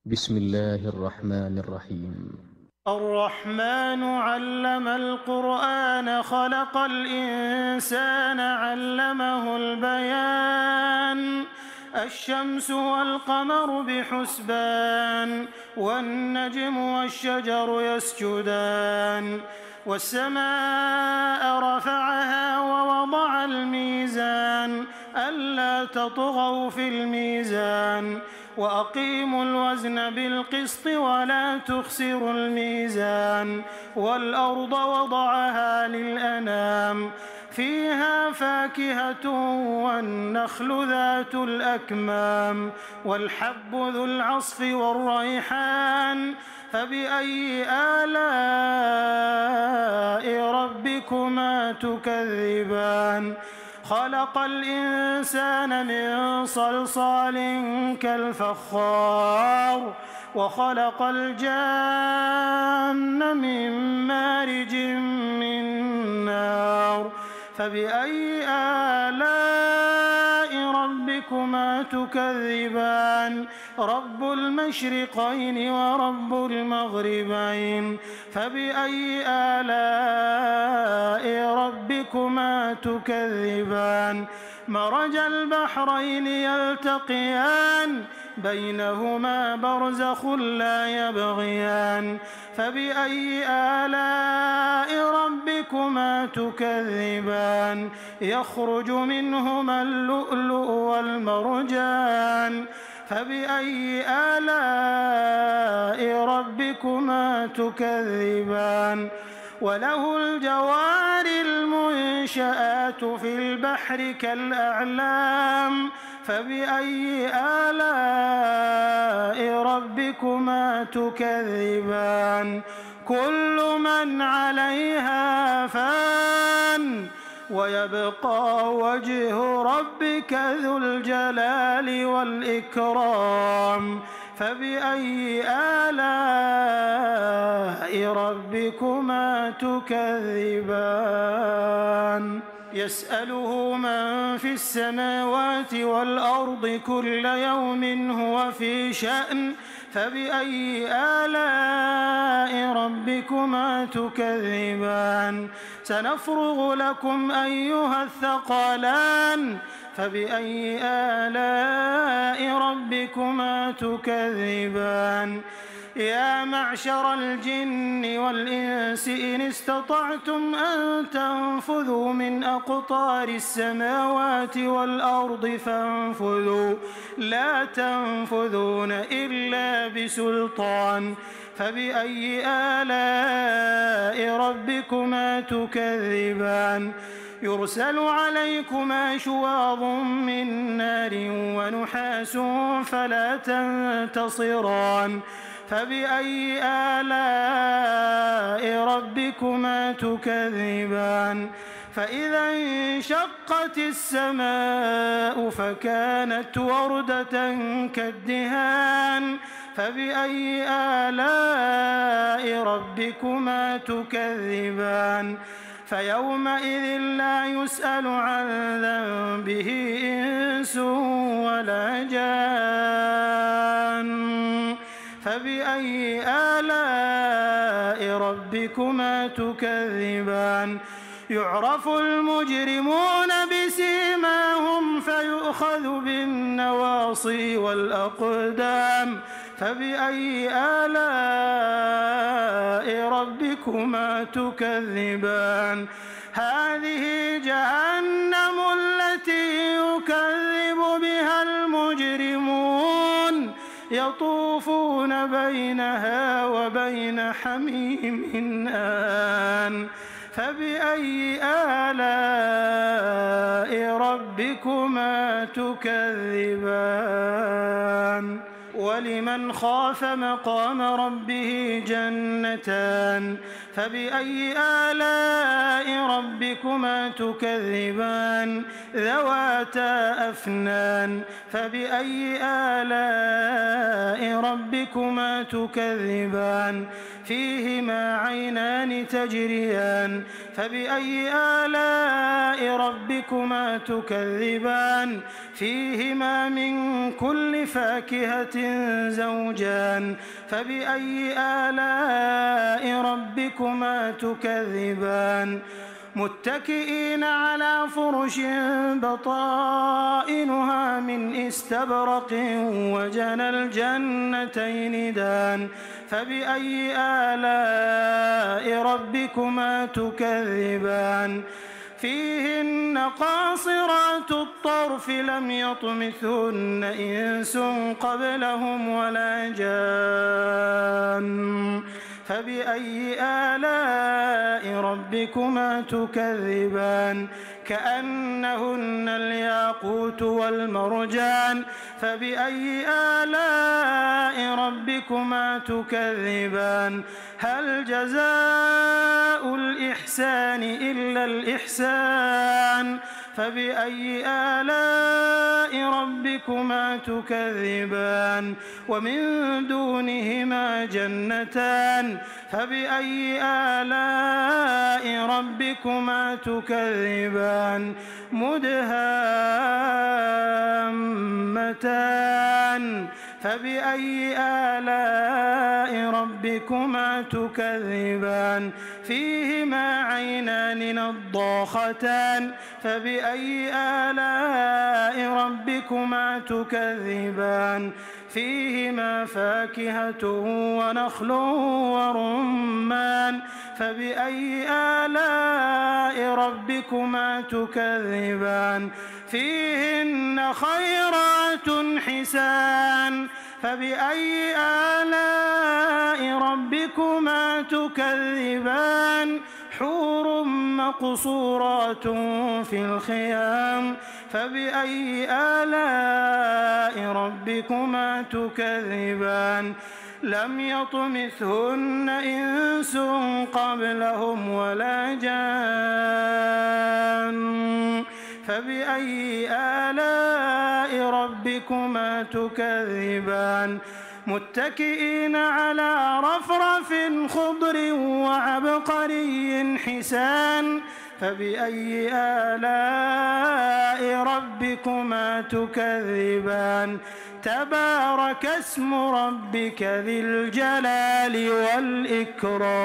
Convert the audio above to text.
بسم الله الرحمن الرحيم. الرحمن علم القرآن خلق الإنسان علمه البيان الشمس والقمر بحسبان والنجم والشجر يسجدان والسماء رفعها ووضع الميزان ألا تطغوا في الميزان وأقيموا الوزن بالقسط ولا تخسروا الميزان والأرض وضعها للأنام فيها فاكهة والنخل ذات الأكمام والحب ذو العصف والريحان فبأي آلاء ربكما تكذبان خلق الإنسان من صلصال كالفخار وخلق الجان من مارج من نار فبأي آلاء ربكما تكذبان رب المشرقين ورب المغربين فبأي آلاء ربكما تكذبان مرج البحرين يلتقيان بينهما برزخ لا يبغيان فبأي آلاء ربكما تكذبان يخرج منهما اللؤلؤ والمرجان فبأي آلاء ربكما تكذبان وله الجوار المنشآت في البحر كالأعلام فبأي آلاء ربكما تكذبان كل من عليها فان ويبقى وجه ربك ذو الجلال والإكرام فبأي آلاء ربكما تكذبان يسأله من في السماوات والأرض كل يوم هو في شأن فبأي آلاء ربكما تكذبان سنفرغ لكم أيها الثقلان فبأي آلاء ربكما تكذبان يا معشر الجن والإنس إن استطعتم أن تنفذوا من أقطار السماوات والأرض فانفذوا لا تنفذون إلا بسلطان فبأي آلاء ربكما تكذبان يرسل عليكما شواظ من نار ونحاس فلا تنتصران فبأي آلاء ربكما تكذبان فإذا انشقت السماء فكانت وردة كالدهان فبأي آلاء ربكما تكذبان فيومئذ لا يسأل عن ذنبه إنس ولا جان فبأي آلاء ربكما تكذبان يعرف المجرمون بسيماهم فيؤخذ بالنواصي والأقدام فبأي آلاء ربكما تكذبان هذه جهنم التي يكذب بها المجرمون يطوفون بينها وبين حميم آن فبأي آلاء ربكما تكذبان ولمن خاف مقام ربه جنتان فبأي آلاء ربكما تكذبان ذواتا أفنان فبأي آلاء ربكما ربكما تكذبان فيهما عينان تجريان فبأي آلاء ربكما تكذبان فيهما من كل فاكهة زوجان فبأي آلاء ربكما تكذبان متكئين على فرش بطائنها من استبرق وجنى الجنتين دان فبأي آلاء ربكما تكذبان فيهن قاصرات الطرف لم يطمثهن إنس قبلهم ولا جان فبأي آلاء ربكما تكذبان كأنهن الياقوت والمرجان فبأي آلاء ربكما تكذبان هل جزاء الإحسان إلا الإحسان فبأي آلاء ربكما تكذبان ومن دونهما جنتان فبأي آلاء ربكما تكذبان مدهامتان فبأي آلاء ربكما تكذبان فيهما عينان نضاختان فبأي آلاء ربكما تكذبان فيهما فاكهة ونخل ورمان فبأي آلاء ربكما تكذبان فيهن خيرات حسان فبأي آلاء ربكما تكذبان حور مقصورات في الخيام فبأي آلاء ربكما تكذبان لم يطمثهن إنس قبلهم ولا جان فبأي آلاء ربكما تكذبان متكئين على رفرف خضر وعبقري حسان فبأي آلاء ربكما تكذبان تبارك اسم ربك ذي الجلال والإكرام.